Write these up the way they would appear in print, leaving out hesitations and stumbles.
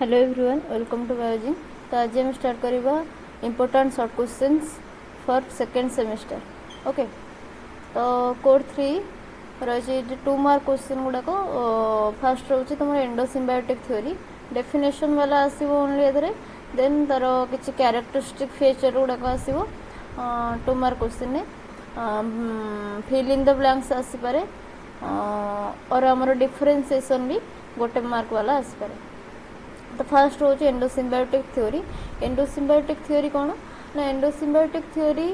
Hello everyone, welcome to biology. तो आज हम स्टार्ट करवा important short questions for second semester. Okay, तो कोड 3 रही 2 मार्क क्वेश्चन गुड़ाक फास्ट रोचे तुम एंडोसिम्बायोटिक थ्योरी डेफिनेशन वाला आसो ओनली एदरे, देन तार किसी कैरेक्टरिस्टिक फीचर गुड़ाक आसो 2 मार्क क्वेश्चन ने फिल इन द ब्लैंक्स आसीपे और आमर डिफरेंशिएशन भी गोटे मार्क वाला आसीपे। तो फास्ट हूँ एंडोसिम्बायोटिक थ्योरी। एंडोसिम्बायोटिक थ्योरी कौन ना, एंडोसिम्बायोटिक थ्योरी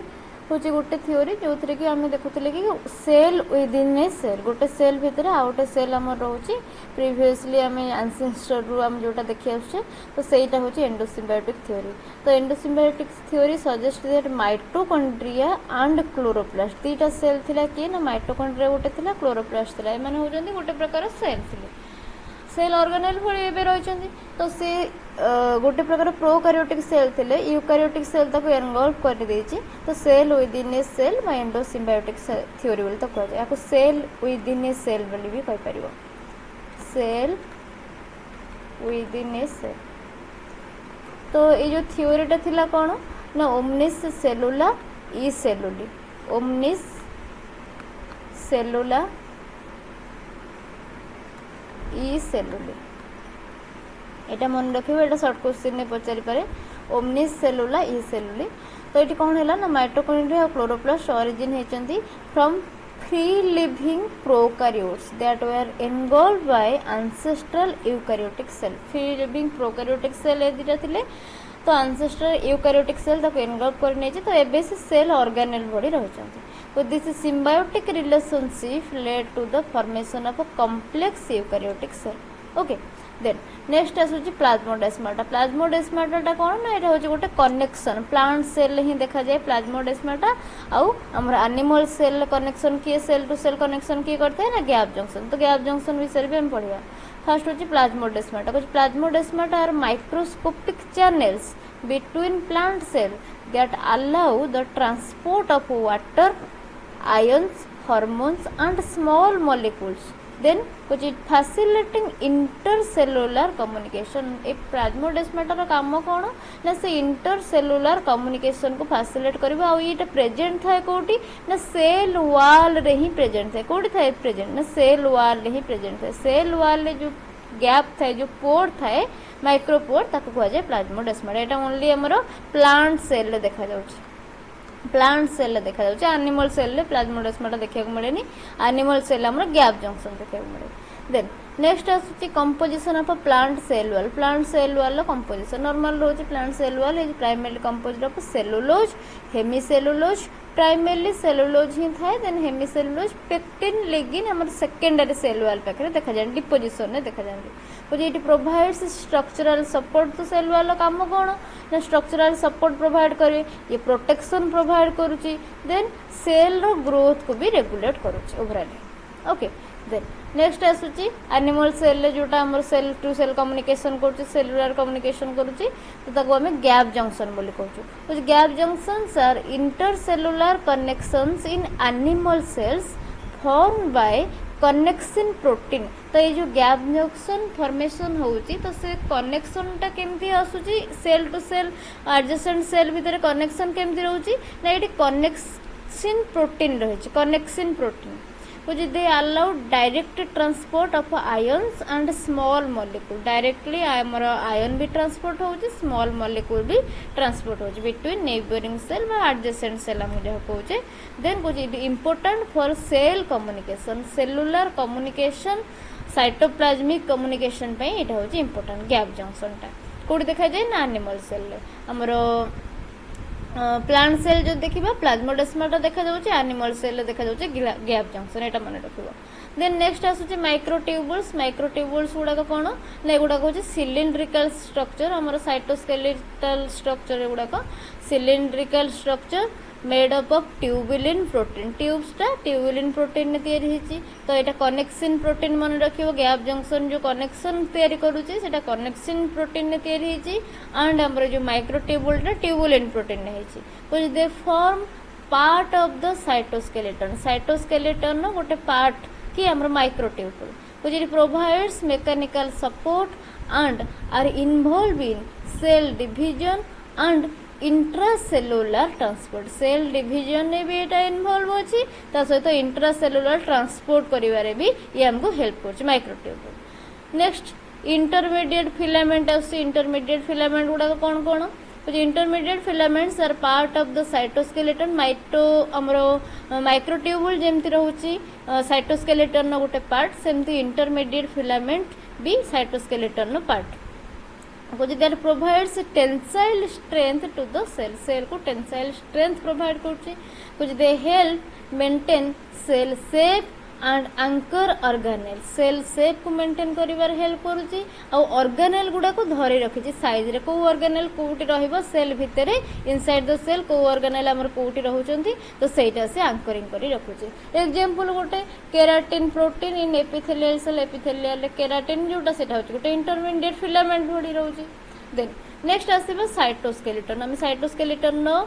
हूँ गोटे थ्योरी जो थी कि आम देखुले कि सेल विदिन ए सेल, गोटे सेल भितर आउ गोटे सेल आम रोचे प्रिवियसली आम एंसेस्टर रु आम जोटा देखी आसुचे, तो सहीटा हूँ एंडोसिम्बायोटिक थ्योरी। तो endosymbiotic theory suggest that mitochondria and chloroplast दीटा सेल थिला कि ना, माइटोकॉन्ड्रिया गोटे थिला, क्लोरोप्लास्ट थिला, एमाने होजंती गोटे प्रकार सेल थिले, सेल ऑर्गेनेल भली रही। तो से गोटे प्रकार प्रोकारियोटिक सेल थिले, यूकारियोटिक सेल ताको एनगल्फ कर देछि, तो सेल विदिन ए सेल बा एंडोसिम्बायोटिक थ्योरी बोली तो कहै याको सेल विदिन ए सेल बोली भी कहि परिबो, सेल विदिन ए सेल। तो ये जो थ्योरीटा थिला कोन ना, ओमनिस सेलुला ई सेलुली, ओमनिस सेलुला ई सेलुली, एटा मन रखिबो, एटा शॉर्ट क्वेश्चन ने पचारि पारे, ओमनिस सेलुला ई सेलुली। तो ये कौन है ना, माइटोकॉन्ड्रिया और क्लोरोप्लास्ट ओरिजिन होती from free living prokaryotes that were engulfed by ancestral eukaryotic cell. Free living prokaryotic cell ए दुटा थिले, तो एंसेस्ट्रल यूकारियोटिक सेल ताको एनगल्फ कर नेछि, तो एबे से सेल ऑर्गेनेल बॉडी रहचंती। So this symbiotic relationship led to the formation of a complex eukaryotic cell. Okay, then next आसुची प्लाज्मोडेस्माटा। प्लाज्मोडेस्माटा कौन ना, ये हूँ गोटे कनेक्शन प्लांट सेल ही देखा जाए प्लाज्मोडेस्माटा आउ आम एनिमल सेल कनेक्शन किए, सेल टू सेल कनेक्शन किए करते हैं ना, गैप जंक्शन। तो गैप जंक्शन विषय भी हम पढ़िया। फर्स्ट हूँ प्लाज्मोडेस्माटा। कुछ plasmodesmata are microscopic channels between plant cell that allow the transport of water, ions, hormones and small molecules, then which is facilitating intercellular communication। ए प्लाज्मोडेस्माटा रो काम कोन ना, से इंटरसेलुलर कम्युनिकेशन को फैसिलिटेट करबा। आ ये प्रेजेंट थाए कोठी ना, सेल वॉल रे ही प्रेजेंट थाए। कोठी थाए प्रेजेंट ना, सेल वॉल रे ही प्रेजेंट थाए। सेल वॉल रे जो गैप थाए, जो पोर थाए, माइक्रोपोर, ताको कह जाए प्लाज्मोडेस्माटा। एटा ओनली हमरो प्लांट सेल रे देखा जाउछ, प्लांट सेल रे देखा जाउछ। एनिमल सेल रे प्लाज्मोडेस्माटा देखा को मिलेनी, एनिमल सेल हमरो गैप जंक्शन देखा को मिले। देन नेक्स्ट आसुची composition of a plant cell wall. Plant cell wall composition normal रोज plant cell wall is primarily composed of cellulose, hemicellulose, primarily cellulose ही थाए, देन हेमिसेलुलोज, पेक्टिन, लिग्निन हमर secondary cell wall पाखरे देखा जाय, deposition ने देखा जाय। तो ये प्रोवाइड्स स्ट्रक्चरल सपोर्ट। तो सेल वॉल काम कौन ना, स्ट्रक्चरल सपोर्ट प्रोवाइड करे, ये प्रोटेक्शन प्रोवाइड करुची, देन सेल रो ग्रोथ को भी रेगुलेट करुची ओवरऑल। ओके, देन नेक्स्ट आसुची एनिमल सेल रे जोटा हमर सेल टू सेल कम्युनिकेशन करुची, सेलुलर कम्युनिकेशन करुची, तो ताको हमें गैप जंक्शन बोली कहूछु। तो gap junctions are intercellular connections in animal cells formed by connection protein. तो ये जो गैप जंक्शन फॉर्मेशन होउची, तो से कनेक्शन टा केमती आसुची, cell to cell adjacent cell भीतर कनेक्शन केमती रहउची ना, एटी कनेक्शन प्रोटीन रहिची, connection protein which they allow direct transport of ions and small molecule। directly हमारा ion भी transport होउची, small molecule भी transport होउची between neighboring cell व adjacent cell हम जहाँ कहूचे। then कुछ important for cell communication, cellular communication, cytoplasmic communication पे इटा होउची important गैप जंक्शन टा। कोड देखा जाए ना, एनिमल सेल रे हमरो प्लांट सेल जो देखिबा प्लाज्मोडेस्माटा देखा जाउची, एनिमल सेल देखा जाउची गैप जंक्शन, एटा मन रखिबो। देन नेक्स्ट आसुची माइक्रोट्यूबुल्स। माइक्रोट्यूबुल्स गुडा कोन ना, गुडा होची सिलिंड्रिकल स्ट्रक्चर, हमर साइटोस्केलेटल स्ट्रक्चर गुडा cylindrical structure made up of tubulin protein. Tubes टा ट्यूबुलिन प्रोटीन ने तैयारी हिची, तो एटा कनेक्शन प्रोटीन मन रखिबो। गैप जंक्शन जो कनेक्शन तैयारी करूची सेटा कनेक्शन प्रोटीन ने तैयारी हिची, एंड हमर जो माइक्रोट्यूबुल टा ट्यूबुलिन प्रोटीन ने हिची, which they form part of the cytoskeleton. Cytoskeleton नो गोटे पार्ट कि हमर microtubule. which it provides mechanical support and are involved in cell division and intracellular transport cell division ने भी एटा इन्वॉल्व अछि ता सहित इंट्रासेलुलर ट्रांसपोर्ट करिवारे भी ये हमको हेल्प करछ माइक्रोट्यूब्यूल। नेक्स्ट इंटरमीडिएट फिलामेंट आसी इंटरमीडिएट फिलामेंट गुडा कोन कोन which intermediate filaments are part of the cytoskeleton microtubule जेमति रहउची साइटोस्केलेटन न गोटे पार्ट सेमति इंटरमीडिएट फिलामेंट भी साइटोस्केलेटन न part which that provides tensile strength to the cell को tensile strength provide करछि which they help maintain cell shape and anchor organelle cell shape को maintain करिवार help करछि आ organelle गुडा को धरि रखिछि साइज रे को organelle कोउटी रहइबो सेल भितरे इनसाइड द सेल को organelle हमर कोउटी रहउचंती तो सेटा से anchoring करी रखुछि। एग्जांपल गोटे keratin protein in epithelial cell keratin जोटा सेटा होछि गोटे इंटरमीडिएट फिलामेंट भडी रहउछि। देन नेक्स्ट आसीबो साइटोस्केलेटन हम साइटोस्केलेटन नो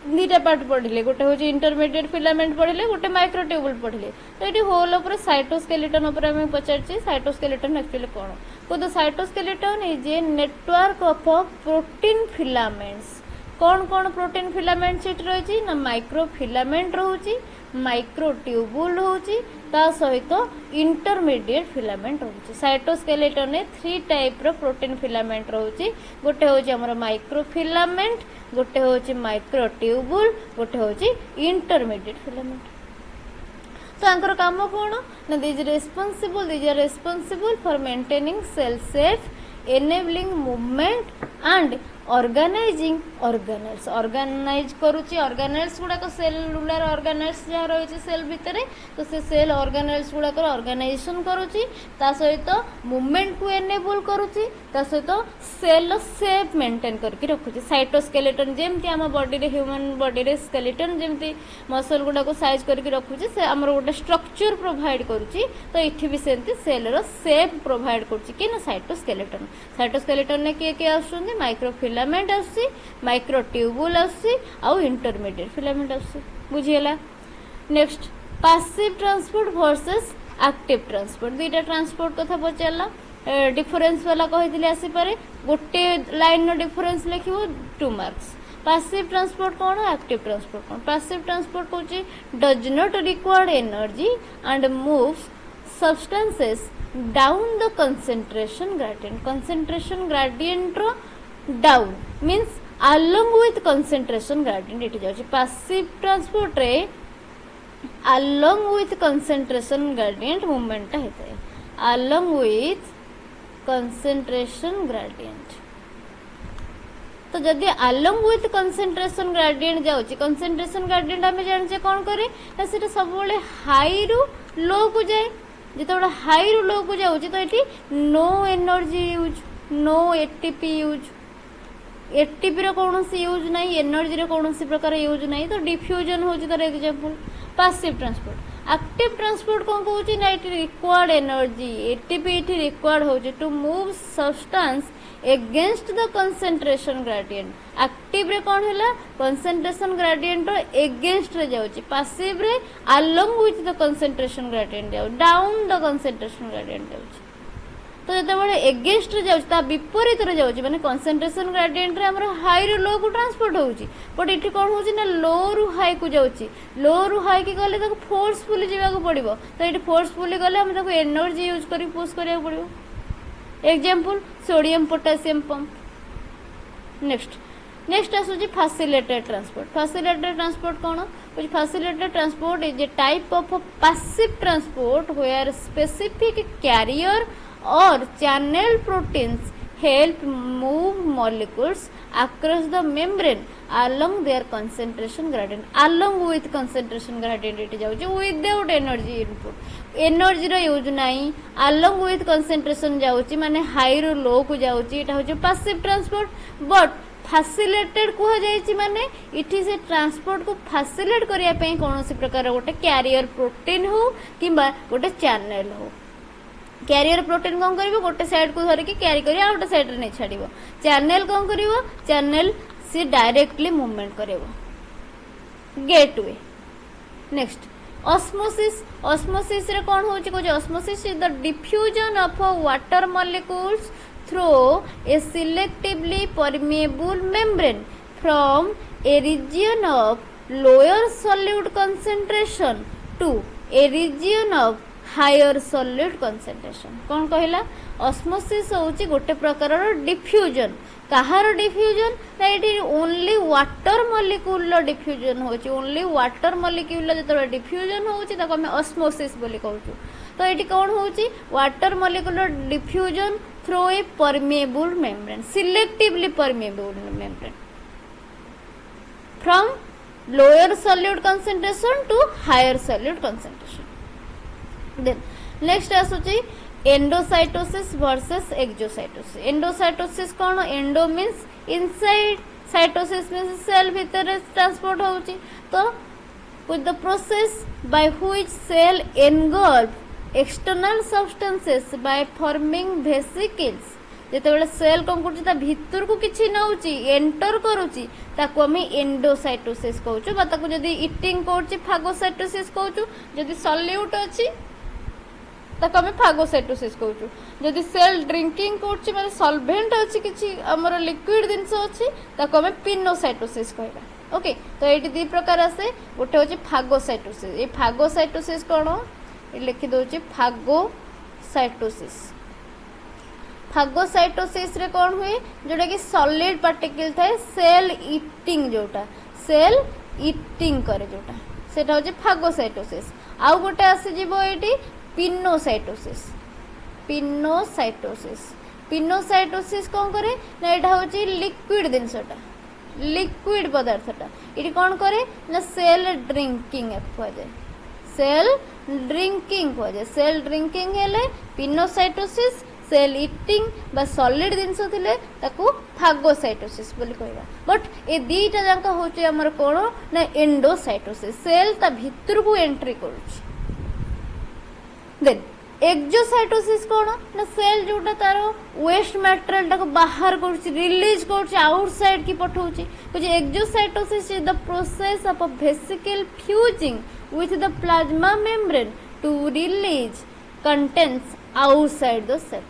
दुटा पार्ट पढ़िले गोटे हूँ इंटरमीडिएट फिलामेंट पढ़िले गोटे माइक्रोट्यूब्यूल पढ़िले तो ये होल उपर साइटोस्केलेटन उपर हम पचारछि साइटोस्केलेटन एक्चुअली कौन को the cytoskeleton is a network of protein filaments कौन कौन प्रोटीन फिलामेंट सेट रही ना माइक्रोफिलामेंट रोची माइक्रोट्यूब्यूल रोची ता सहित इंटरमीडिएट फिलामेंट रोची साइटोस्केलेटन ने 3 टाइप रो प्रोटीन फिलामेंट रोची गोटे होची हमर माइक्रोफिलामेंट गोटे होची माइक्रोट्यूब्यूल गोटे होची इंटरमीडिएट फिलामेंट। तो आंकर काम कोन ना these are responsible for maintaining cell shape enabling movement and organizing organelles organize करूची ऑर्गेनेल्स गुडा को सेलुलर ऑर्गेनेल्स जहाँ रही सेल भितर तो से सेल ऑर्गेनेल्स गुडा को ऑर्गेनाइजेशन करूची ता सहित मूवमेंट को एनेबल करूची ता सहित सेल शेप मेंटेन करके रखुची साइटोस्केलेटन जेमती आम बॉडी रे ह्यूमन बॉडी रे स्केलेटन जेमती मसल गुडा को साइज करके रखुची से हमर गोटे स्ट्रक्चर प्रोवाइड करूची तो इठी भी सेमती सेल रो शेप प्रोवाइड करूची कि ना साइटोस्केलेटन ने के आसुंदी माइक्रोफिलामेंट आसी माइक्रोट्यूब्यूल आसी आ इंटरमीडिएट फिलामेंट आसी बुझियला। Next passive transport versus active transport दुईटा ट्रांसपोर्ट कथा पचारला डिफरेंस वाला कहिदिले आसी पारे गोटे लाइन नो डिफरेंस लिखिबो 2 मार्क्स। पैसिव ट्रांसपोर्ट कौन एक्टिव ट्रांसपोर्ट कौन पैसिव ट्रांसपोर्ट कोची does not require energy and moves substances down the concentration gradient रो down means along with concentration gradient इट जाउची पैसिव ट्रांसपोर्ट रे along with concentration gradient movement हेते along with concentration gradient तो जदि along with concentration gradient जाउची concentration gradient हमें जानचे कौन करे ना सेटा सब बेले हाई रु लो को जाए जिते हाई रु लो को जाउची तो एटी no energy use no ATP use ATP रो कोनोसी यूज नहीं एनर्जी रो कोनोसी प्रकार यूज नहीं तो डिफ्यूजन होची तर example passive transport. Active transport कोन कहूची ना it required energy ATP it required होची to move substance against the concentration gradient active रे कोन हैला कंसंट्रेशन ग्रेडियंट रो एगेंस्ट रे जाउची पैसिव रे along with the concentration gradient जाउ डाउन द कंसंट्रेशन ग्रेडियंट जाउची तो जते बळे एगेंस्ट रे जाउची ता विपरीत रे जाउची माने कंसंट्रेशन ग्रेडियंट रे हमर हाई रो लो को ट्रांसपोर्ट होउची बट इठी कोन होउची ना लो रु हाई को जाउची लो रु हाई की गले ताको फोर्सफुली जेबा को पड़िबो तो इठी फोर्सफुली गले हम ताको एनर्जी यूज करी पुश करिया पड़िबो example sodium potassium pump. Next आसुची फैसिलिटेटेड ट्रांसपोर्ट कोन which facilitated transport is a type of passive transport where specific carrier or channel proteins help move molecules across the membrane along their concentration with concentration gradient it जाउची without energy input energy रो use नाही along with concentration जाउची माने high रो लो को जाउची एटा होची passive transport but facilitated को जायची माने इठी से ट्रांसपोर्ट को फैसिलिटेट करिया पे कोनोसी प्रकार गोटे कैरियर प्रोटीन हो किबा गोटे चैनल हो कैरियर प्रोटीन कौन करिवो गोटे साइड को धरिकी कैरी करिया आ गोटे साइड रे नै छाडिवो चैनल कौन करिवो चैनल से डायरेक्टली मूवमेंट करिवो गेटवे। नेक्स्ट ऑस्मोसिस ऑस्मोसिस रे कौन होची को osmosis is the diffusion of water molecules through a selectively permeable membrane from a region of lower solute concentration to a region of higher solute concentration. कौन कहला osmosis होची गोटे प्रकार diffusion कहार diffusion ना ये ओनली वाटर मॉलिक्यूल डिफ्यूजन होची only water molecule जो diffusion होची ताको हम ऑस्मोसिस बोली कहूँ। तो ये कौन होची water molecule diffusion through a permeable membrane selectively permeable membrane from lower solute concentration to higher solute concentration. Then next आसुची एंडोसाइटोसिस वर्सेस एक्सोसाइटोसिस। एंडोसाइटोसिस कौन endo means inside cytosis means cell भितर transport होची। तो with the process by which cell engulf external substances by forming vesicles जेतेबेले cell कौन कर भितर को किसी नौची एंटर करुची ताको आम एंडोसाइटोसिस कहूँ बा ताको जदि इटिंग कर फागोसाइटोसिस कहूँ जदि सल्यूट अच्छी ताको आम फागोसाइटोसिस कहूँ जदि सेल ड्रिंकिंग कर माने सॉल्वेंट अच्छी किसी आमर लिक्विड जिनस अच्छी ताको आम पिनोसाइटोसिस कहला। ओके तो ये दी प्रकार आसे गोटे हूँ फागोसाइटोसिस ये फागोसाइटोसिस कौन ये लिखि दौर फागोसाइटोसिस। फागोसाइटोसिस रे कौन हुए जोटा कि सॉलिड पार्टिकल थाए सेल इटिंग जोटा सेल इटिंग करे जोटा सेटा होचे फागोसाइटोसिस। आउ गोटे आसी जीवो एटी पिनोसाइटोसिस। पिनोसाइटोसिस पिनोसाइटोसिस कौन करे ना एटा होचे लिक्विड जिनसटा लिक्विड पदार्थटा ये कौन करे ना सेल ड्रिंकिंग कह जाए सेल ड्रिंकिंग कह जाए सेल ड्रिंकिंग हेले पिनोसाइटोसिस सेल इटिंग बा सॉलिड जिनस थिले ताकू फागोसाइटोसिस बोली कहबा। बट ए दीटा जाक होचे हमर कोन ना एंडोसाइटोसिस सेल ता भितर को एंट्री करूची। देन एक्सोसाइटोसिस कौन ना सेल जोटा तार वेस्ट मटेरियल टाको बाहर करूची रिलीज करूची आउटसाइड की पठाउची कुछ exocytosis is the process of a vesicle fusing with the plasma membrane to release contents outside the cell.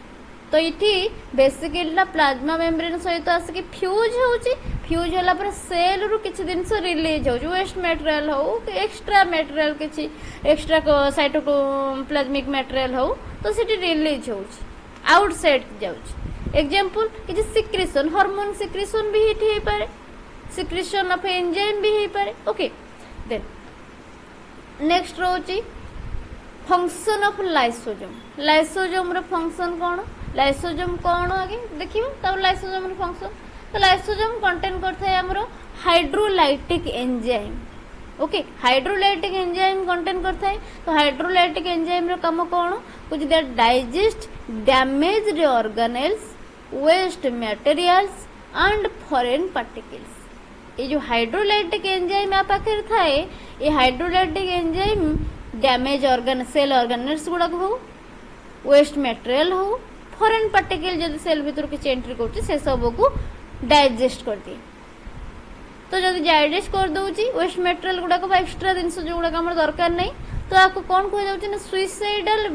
तो ये बेसिकली प्लाज्मा मेम्ब्रेन सहित आसिक फ्यूज होची फ्यूज होला पर सेल रु किछि जिंस रिलीज हो वेस्ट मटेरियल हो एक्स्ट्रा मटेरियल किछि एक्स्ट्रा साइटोप्लाज्मिक मटेरियल हो तो सिटी रिलीज होची आउटसाइड जाउची। एग्जांपल किछि सिक्रेशन हार्मोन सिक्रेशन भी हिट हे पारे सिक्रेशन ऑफ एंजाइम भी हे पारे। ओके देन नेक्स्ट रोची फंक्शन ऑफ लाइसोजोम। लाइसोजोम रो फंक्शन कौन लाइसोजोम कौन आगे देखियो तब लाइसोजोम रो फंक्शन तो लाइसोजोम कंटेन करता है हमरो hydrolytic enzyme. Okay hydrolytic enzyme contain करता है तो हाइड्रोलाइटिक एंजाइम रो काम कौन कुछ they digest damaged organelles waste materials and foreign particles. ये जो हाइड्रोलाइटिक एंजाइम आ पाखे थाए ये hydrolytic enzyme damage organ cell organelles गुड़ाक हो वेस्ट मटेरियल हो फॉरेन पार्टिकल जब सेल भीतर किसी एंट्री कर सब को डाइजेस्ट कर दिए। तो जब डाइजेस्ट कर दूची वेस्ट मटेरियल गुड़ाक एक्सट्रा जिन जो गुड़ाक आम दरकार नहीं तो आपको कौन कह जाए सुइसाइडल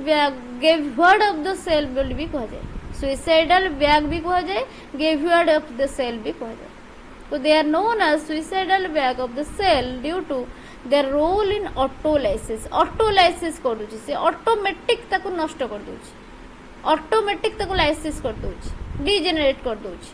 गेववर्ड ऑफ द सेल भी कह जाए सुइसाइडल बैग भी कह जाए गेववर्ड ऑफ द सेल भी कह जाए। तो they are known as suicidal bag of the cell due to their role in autolysis. Autolysis कर दूची से ऑटोमेटिक ताको नष्ट कर दूची ऑटोमेटिक ताको लाइसिस कर दूची डिजेनरेट कर दूची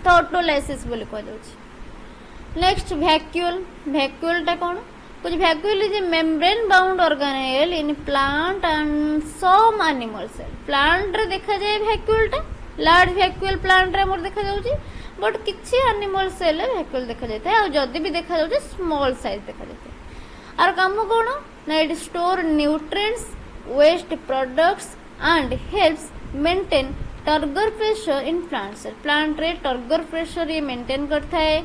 तो ऑटोलाइसिस बोली कह दूची। Next vacuole. वैक्यूल टा कौन कुछ vacuole is a membrane bound organelle in plant and some animal cell. Plant रे देखा जाए वैक्यूल टा लार्ज वैक्यूल प्लांट रे मोर देखा जाउची बट किसी एनिमल सेल वैक्यूल देखा जाता है और जदि भी देखा जाउची स्मॉल साइज देखा जाता है। और काम कौन ना it store nutrients waste products and helps maintain turgor pressure in plant cell. Plant रे टर्गर प्रेशर ये मेंटेन करता है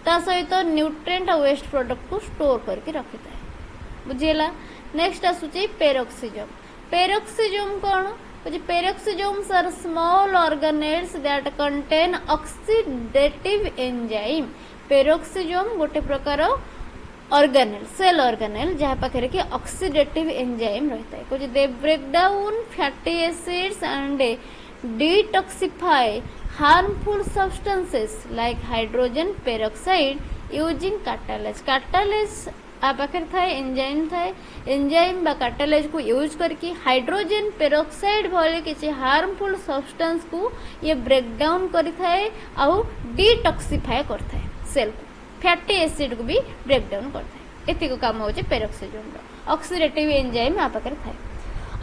ता सहित न्यूट्रिएंट और वेस्ट प्रोडक्ट को स्टोर करके रखता है बुझीला। नेक्स्ट आसुची पेरोक्सिजोम। पेरोक्सिजोम कौन peroxisomes are small organelles that contain oxidative enzyme. Peroxisome गोटे प्रकार ऑर्गेनेल सेल ऑर्गेनेल जहाँ पाखे कि ऑक्सीडेटिव एंजाइम रहता है कुछ they break down fatty acids and detoxify harmful substances like hydrogen peroxide using catalase catalase आ पाखे थाए एंजाइम बा कैटालाइज को यूज करके हाइड्रोजन पेरोक्साइड भले किसी हार्मफुल सब्सटेंस को ये ब्रेक डाउन करिथाए आउ डिटॉक्सिफाई करथाए सेल को फैटी एसिड को भी ब्रेक डाउन करथाए एति को काम होचे पेरोक्सिजोम ऑक्सीडेटिव एंजाइम आ पाखे थाए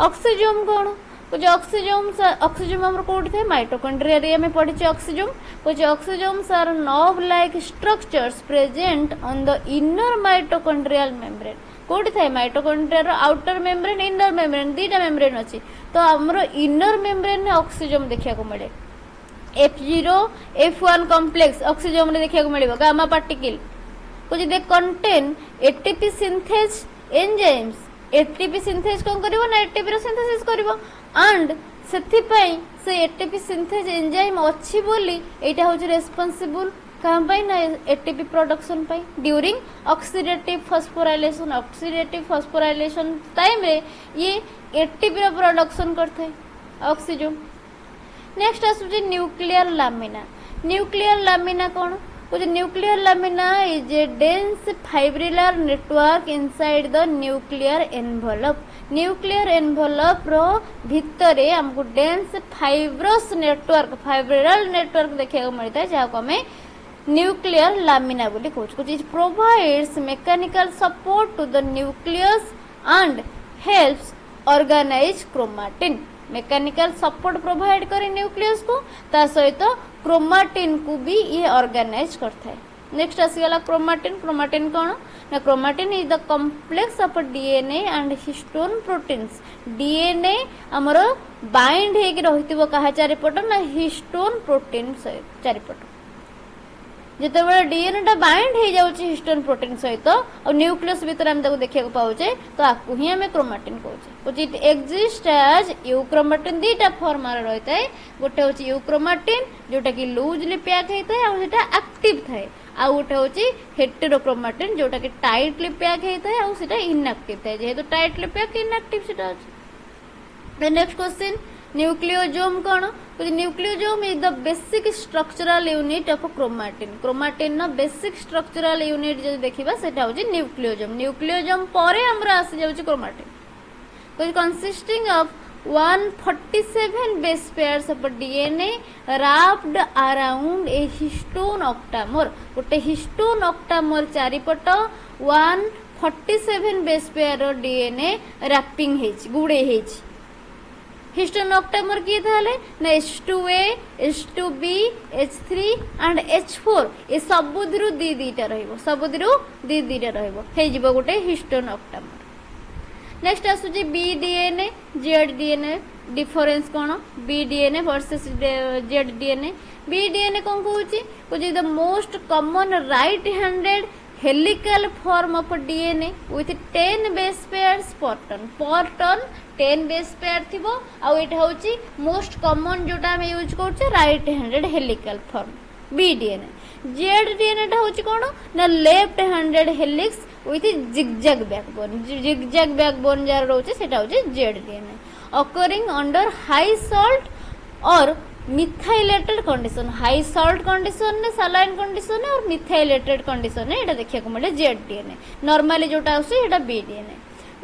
ऑक्सीजोम कोन कुछ ऑक्सीजोम हमर कोड थे माइटोकॉन्ड्रिया रे में पढ़िचे ऑक्सीजोम कुछ oxysomes are nerve like structures present on the inner mitochondrial membrane कोड थे माइटोकॉन्ड्रिया रो आउटर मेम्ब्रेन इनर मेम्ब्रेन दीटा मेम्ब्रेन अछि तो हमरो इनर मेम्ब्रेन में ऑक्सीजोम देखिया को मिले F0 F1 कॉम्प्लेक्स ऑक्सीजोम रे देखिया को मिलिबो गामा पार्टिकल कुछ they contain ATP synthase enzymes ATP synthase कोन करबो ना एटीपी रो सिंथेसिस करबो एंड सेथिपाई से एटीपी सिंथेस एंजाइम अछि बोली एटा होचे रेस्पोंसिबल काम पाई ना एटीपी प्रोडक्शन पाई ड्यूरिंग ऑक्सीडेटिव फॉस्फोराइलेशन टाइम रे ये एटीपी रो प्रोडक्शन करथे ऑक्सीजन नेक्स्ट आसुचे न्यूक्लियर लामिना कोन कुछ nuclear lamina is a dense fibrillar network inside the nuclear envelope रो भितरे हमको डेंस फाइब्रिलर नेटवर्क देखा मिलता है जहाँ को हमें न्यूक्लियर लामिना बोली कहूँ कुछ is provides mechanical support to the nucleus and helps organize chromatin mechanical support provide करे न्यूक्लियस को ता सहित क्रोमाटिन को भी ये ऑर्गेनाइज करता है नेक्स्ट आसीगला क्रोमाटिन कौन ना chromatin is the complex of DNA and histone proteins DNA हमर बाइंड हेक रहितबो कहा चारिपट ना हिस्टोन प्रोटीन चारिपट जितेबाला डीएनए टा बाइंड हो जाउची हिस्टोन प्रोटीन सहित और न्यूक्लियस भीतर हम ताको देखिया पाउचे तो आकु ही हमें क्रोमाटिन कहूचे कुछ इट एग्जिस्ट एज यूक्रोमाटिन दीटा फॉर्म रे रहता है गोटे होची यूक्रोमाटिन जोटा कि लूजली पैक होता है और सेटा एक्टिव थाए आ गोटे होची हेटेरोक्रोमाटिन जोटा कि टाइटली पैक होता है और सेटा इनएक्टिव थाए जेहेतु टाइटली पैक इनएक्टिव सेटा अछि नेक्स्ट क्वेश्चन न्यूक्लियोजोम कौन कुछ nucleosome is the basic structural unit of chromatin ना बेसिक स्ट्रक्चरल यूनिट जो देखिबा सेटा होची न्यूक्लियोजोम परे हमरा आसी जाउची क्रोमाटिन कुछ consisting of 147 base pairs of DNA wrapped around a histone octamer गोटे हिस्टोन ऑक्टामर चारिपट 147 बेस पेयर डीएनए रैपिंग हेची गुडे हेची हिस्टोन ऑक्टामर किए थाले ना H2A H2B H3 and H4 ये सबुदिरु दीटा रहइबो सबुदिरु दीटा रहइबो हे जिवो गोटे हिस्टोन ऑक्टामर नेक्स्ट आसुची BDNA ZDNA डिफरेंस कोन BDNA वर्सेस ZDNA BDNA कोन कहूची कुछ the most common right handed helical form of DNA with 10 base pairs पर टन 10 बेस पेयर थिबो आ एटा होची मोस्ट कॉमन जोटा हम यूज करछे right handed helical form B DNA Z DNA टा होची कोन ना left handed helix with zigzag backbone जार रहउचे सेटा होची Z DNA occurring under high salt or methylated condition high salt condition ने सलाइन कंडीशन ने और मिथाइलेटेड कंडीशन ने एटा देखिया को मिले जेडडीएनए नॉर्मली जोटा आउसी एटा बीडीएनए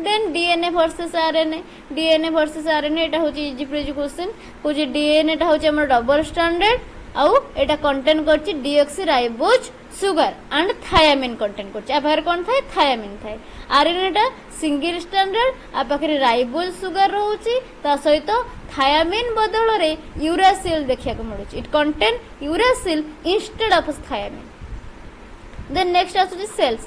देन डीएनए वर्सेस आरएनए एटा होची इजी प्रिजी क्वेश्चन कुछ डीएनए टा होची हमर डबल स्टैंडर्ड आउ एटा कंटेन करची deoxyribose sugar and thiamine contain करची आबार कोन थाए थायामिन थाए आरएनए टा सिंगल स्टैंडर्ड आ पाखरे राइबोज सुगर रहउची ता सहित थायामिन बदल रे यूरासिल देखिया को मिलुची it contain uracil instead of thymine then next आसुची सेल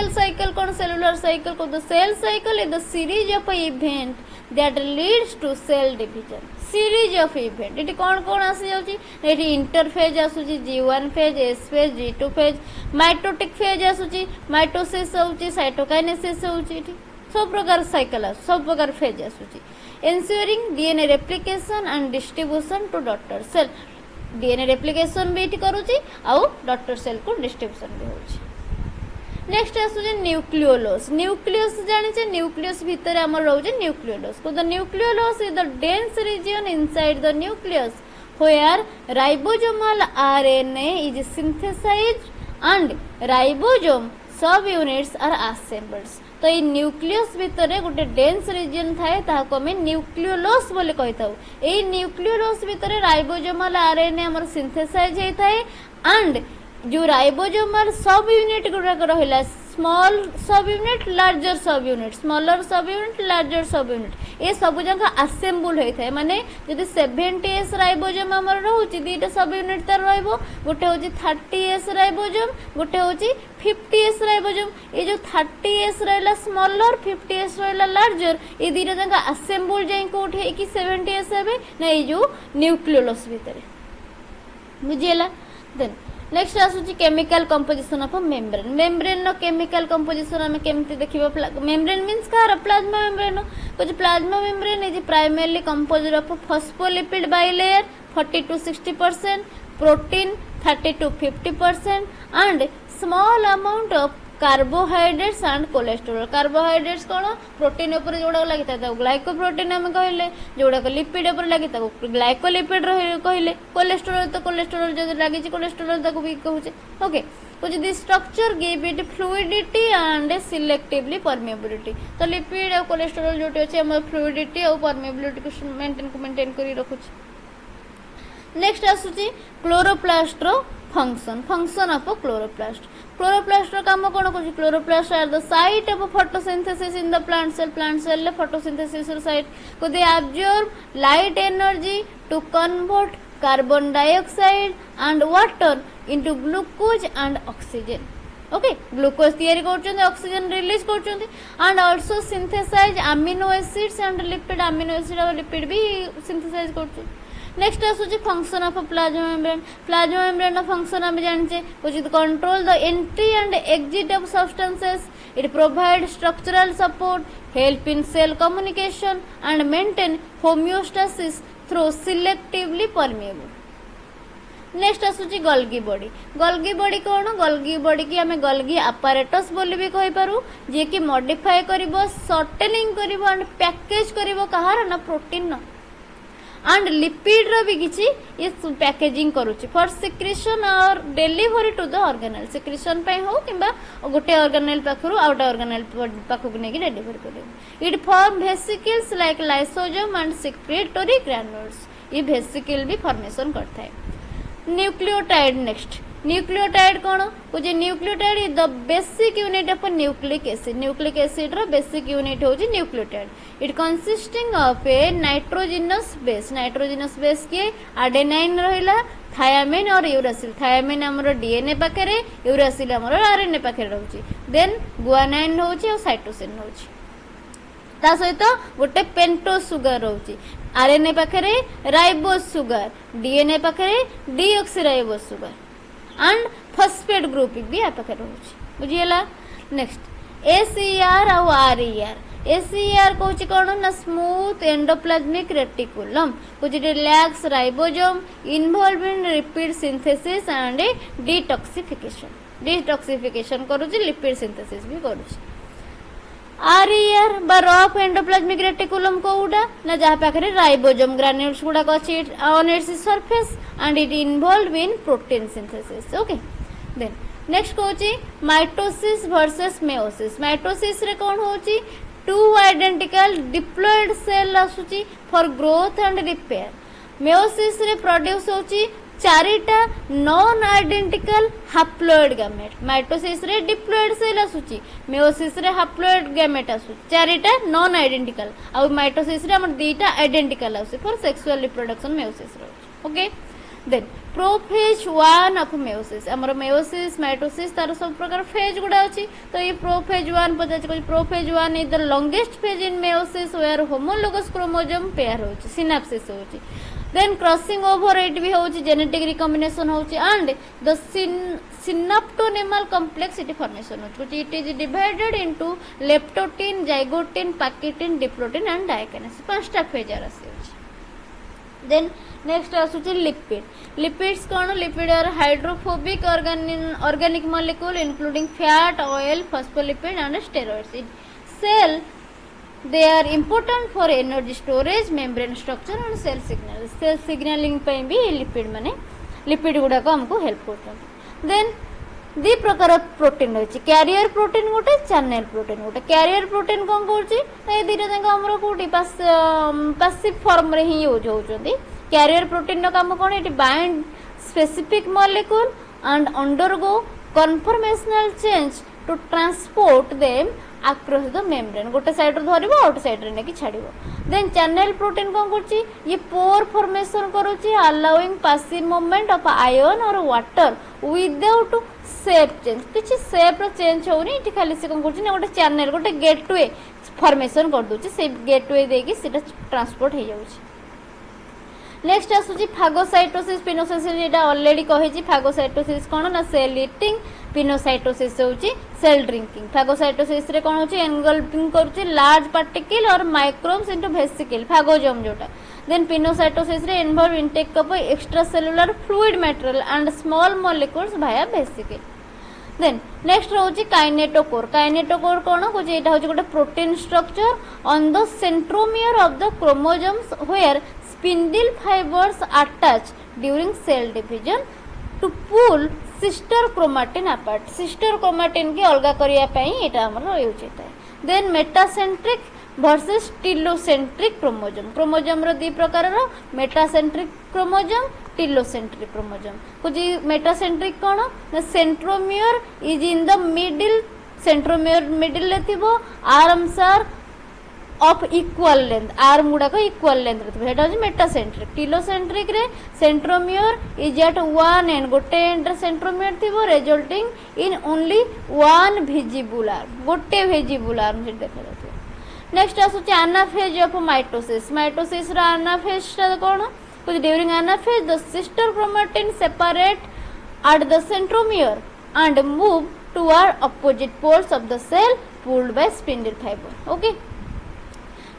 साइकिल कोन सेलुलर साइकिल को the cell cycle is the series of event that leads to cell division series of event it कोन आसी जाउची एटी इंटरफेज आसुची G1 phase S phase G2 phase mitotic phase आसुची mitosis होउची cytokinesis होउची इटी सब प्रकार साइकिल सब प्रकार फेज आसुची ensuring DNA replication and distribution to daughter cell DNA replication भी इटी करूची आउ daughter cell को डिस्ट्रीब्यूशन भी होउची नेक्स्ट आसुचे न्यूक्लियोलस न्यूक्लियस जानिचे न्यूक्लियस भितर हमर रहउचे न्यूक्लियोलस को the nucleolus is the dense region inside the nucleus where ribosomal RNA is synthesized and ribosome subunits are assembled तो ये न्यूक्लियस भितर गोटे डेंस रीजन थाए ताको आम न्यूक्लियोलस बोली कही था ये न्यूक्लियोलस भितर राइबोसोमल आरएनए हमर सिंथेसाइज होता है एंड जो राइबोसोमल सब यूनिट गुड़ाक रहा स्मॉल सब यूनिट लार्जर सब यूनिट स्मॉलर सब यूनिट लार्जर सब यूनिट ये सब जगह असेंबल होता है माने जदि 70S राइबोसोम हमर रहउची दीटा सब यूनिट तार रहइबो गोटे होची 30S राइबोसोम गोटे होची 50S राइबोसोम ये जो 30S रहला स्मॉलर 50S रहला लार्जर ये दीटा जगह असेंबल जाई कोठे कि 70S हेबे ना ये जो न्यूक्लियोलस भितर बुझियला देन नेक्स्ट आसुची chemical composition of membrane membrane नो केमिकल कंपोजिशन हमें केमती देखिबा मेम्ब्रेन मींस कार प्लाज्मा मेम्ब्रेन कुछ plasma membrane is primarily composed of phospholipid bilayer 40 to 60% protein 30 to 50% and small amount of carbohydrates and cholesterol carbohydrates कौन protein ऊपर जोड़ा लगी था ग्लाइकोप्रोटीन आम कहले जोड़ा लिपिड ऊपर लगी ग्लाइकोलिपिड कहले कोलेस्टेरोल तो कोलेस्टेरोल जो लगी कोलेस्टेरोल ताको भी कहूचे ओके कुछ the structure give it fluidity and selectively permeability तो लिपिड और कोलेस्टेरोल जो अच्छे हम फ्लूइडिटी और परमेबिलिटी को मेंटेन करी रखुछ नेक्स्ट आसुची क्लोरोप्लास्ट रो फंक्शन ऑफ क्लोरोप्लास्ट काम कौन कौन chloroplast are the site of photosynthesis in the plant cell ले फोटोसिंथेसिस साइट को they absorb light energy to convert carbon dioxide and water into glucose and oxygen okay glucose तैयारी करछन oxygen release करछन and also synthesize amino acids and lipid amino acid और lipid भी synthesize करछन next आसुची function of plasma membrane नो function हम जानचे which is control the entry and exit of substances it provide structural support help in cell communication and maintain homeostasis through selectively permeable next आसुची Golgi body कौन गल्गी body की आम गल्गी apparatus बोली भी कहि पारू जे कि मॉडिफाई करिवो शॉर्टनिंग करिवो एंड पैकेज करिवो कहार ना प्रोटीन ना एंड लिपिड रो भी किछि ये पैकेजिंग करूछि फॉर सिक्रेशन और delivery to the organelle secretion पे हो किबा गोटे ऑर्गेनेल पाखरु आउट ऑर्गेनेल पाखु ने की डिलीवरी करे it form vesicles like lysosome and secretory granules ये वेसिकल भी फॉर्मेशन करता है न्यूक्लियोटाइड नेक्स्ट न्यूक्लियोटाइड कौन बुझे nucleotide is the basic unit of nucleic acid रो बेसिक यूनिट होची nucleotide it consisting of a nitrogenous base के एडेनाइन रहिला थायामिन और यूरासिल थायामिन हमरो डीएनए पाखरे यूरासिल हमरो आरएनए पाखरे रहउची देन गुआनाइन होची और साइटोसिन होची ता सहित गोटे पेंटोज सुगर रहउची आरएनए पाखरे राइबोज सुगर डीएनए पाखरे deoxyribose sugar and phosphate group भी आ पाखे रहउची बुझियला नेक्स्ट एसीआर और आरईआर एसीआर कहूची कौन ना smooth endoplasmic reticulum which relax ribosome involved in lipid synthesis and detoxification करूची लिपिड सिंथेसिस भी करूची आरईआर बा रफ एंडोप्लाज्मिक रेटिकुलम कोउडा ना जहा पाखरे राइबोसोम ग्रैन्युल्स गुडा को अछि on its surface and it involve in protein synthesis okay then next कोची माइटोसिस वर्सेस मेयोसिस रे कोन होची टू आइडेंटिकल डिप्लॉयड सेल आसुची for growth and repair meiosis रे प्रोड्यूस होची चारिटा non identical haploid gamete mitosis रे डिप्लॉयड सेल आसुची मेयोसिस रे हाप्लॉइड गैमेट आसुची चारिटा नॉन आइडेंटिकल आ माइटोसिस रे हमर दीटा आइडेंटिकल आसु फॉर सेक्सुअल रिप्रोडक्शन मेयोसिस रे okay then prophase 1 of meiosis हमर मेयोसिस माइटोसिस तार सब प्रकार फेज गुडा अछि तो ये प्रोफेज 1 पचाच को prophase 1 is the longest phase in meiosis where homologous chromosome pair होछि सिनेप्सिस होछि then crossing over it भी होची genetic recombination होची and the synaptonemal complexity formation होची it is divided into leptotin zygotin pakitin diplotin and dikinesis पांचटा phase आसी होची then next आसुची लिपिड लिपिड्स कौन lipid are hydrophobic organic molecule including fat oil phospholipid and steroids in cell they are important for energy storage membrane structure and cell signaling पे भी lipid माने lipid गुडा को हमको help करते then दी प्रकार protein रही carrier protein गोटे channel protein गोटे क्यारियर प्रोटीन कौन कर दीटा जाक आम कौटी पासिव फॉर्म रे ही यूज होती क्यारियर प्रोटीन काम कौन ये bind specific molecule and undergo conformational change to transport them across the membrane गोटे साइड रे धरिबो आउट साइड रे नेकी छाड़िबो देन चैनल प्रोटीन कोन करची ये पोर फॉर्मेशन करूची allowing passive movement of ion और वाटर विदाउट शेप चेंज किछि शेप रे चेंज होनी इठी खाली से कोन करची ना गोटे चैनल गोटे गेटवे फॉर्मेशन कर दोची से गेटवे देकी सेटा ट्रांसपोर्ट हे जाउची नेक्स्ट आसुची फागोसाइटोसिस पिनोसाइटोसिस एटा ऑलरेडी कहिची फागोसाइटोसिस कोन ना सेल ईटिंग पिनोसाइटोसिस होची सेल ड्रिंकिंग फागोसाइटोसिस रे कोन होची एनगल्पिंग करची लार्ज पार्टिकल और माइक्रोब्स इनटू वेसिकल फागोजोम जोटा देन पिनोसाइटोसिस रे involve intake of extra cellular fluid material and small molecules via vesicle then next होची काइनेटोकोर कोन होची एटा होची गोटे protein structure on the centromere of the chromosomes where spindle fibers attach during cell division to pull sister chromatin apart sister chromatin के अलगा करिया पई एटा हमर यूज होता है then metacentric versus telocentric chromosome रो दी प्रकार रो मेटासेंट्रिक क्रोमोसोम टिलोसेंट्रिक क्रोमोसोम कुछ मेटासेंट्रिक कोन ना centromere is in the middle centromere middle ले थिबो arms are of equal length arm गुडा को इक्वल लेंथ रे हेटा जे मेटासेंट्रिक टिलोसेंट्रिक रे centromere is at one end गोटे एंड सेंट्रोमियर थिबो resulting in only one visible arm गोटे विजिबल आर्म से देखा जातो नेक्स्ट आसु चे एनाफेज ऑफ माइटोसिस रा एनाफेज ता कोन कुछ during anaphase the sister chromatin separate at the centromere and move toward opposite poles of the cell pulled by spindle fiber okay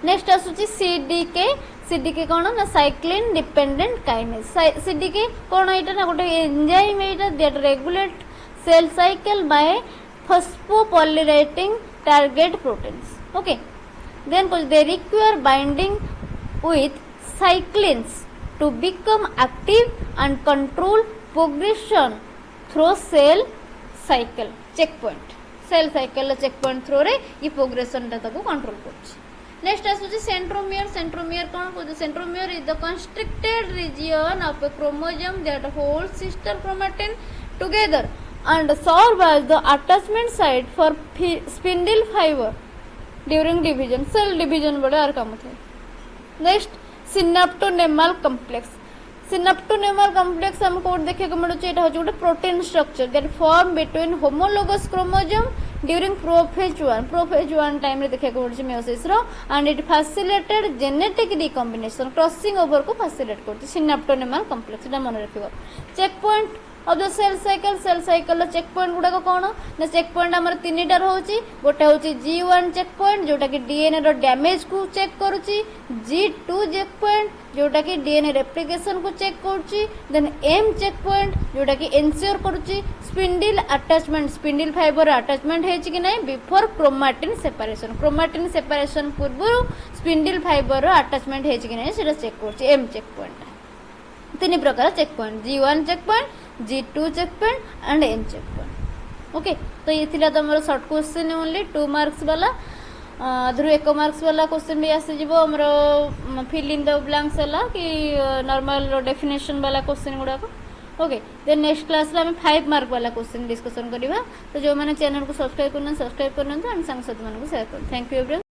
next आसुची सीडीके कोन ना साइक्लिन डिपेंडेंट काइनेस सीडीके कोन एटा ना गोटे एंजाइम एटा that regulate cell cycle by phosphorylating target proteins okay then कुछ they require binding with cyclins to become active and control progression through cell cycle check point cell cycle check point through रे ये progression ता को control करछि next आसुची centromere कोन को centromere is the constricted region of a chromosome that holds sister chromatin together and serve as the attachment site for spindle fiber during division cell division बड़े are काम थे next synaptonemal complex हमको देखिए को मिलुचे एटा होचे गोटे protein structure that form between homologous chromosome during prophase 1 time रे देखिए को मिलुचे मेयोसिस रो and it facilitated genetic recombination crossing over को फैसिलिटेट करते सिनेप्टोनेमल कॉम्प्लेक्स एटा मन रखिबो checkpoint of the cell cycle check point गुडा कोन ना चेक पॉइंट हमर तीनटा रहउची गोटे होची G1 चेक पॉइंट जोटा कि डीएनए रो डैमेज को चेक करूची G2 चेक पॉइंट जोटा कि डीएनए रेप्लिकेशन को चेक करूची देन M चेक पॉइंट जोटा कि इंश्योर करूची spindle attachment spindle fibre attachment हेची कि नै बिफोर क्रोमैटिन सेपरेशन पूर्व स्पिंडल फाइबर अटैचमेंट हेची कि नै सेटा चेक करूची M चेक पॉइंट तीन प्रकार check point G1 check point G2 check point and M check point okay तो ये थिला तमरो शॉर्ट क्वेश्चन ओनली 2 मार्क्स वाला अधरु 1 मार्क्स वाला क्वेश्चन भी आसे जिवो हमरो फिल इन द ब्लैंक्स वाला कि नॉर्मल डेफिनेशन वाला क्वेश्चन गुडा को ओके देन नेक्स्ट क्लास ला हम 5 मार्क वाला क्वेश्चन डिस्कशन करिवा तो जो माने चैनल को सब्सक्राइब करना एंड संग साथी मानको शेयर कर थैंक यू एवरीवन।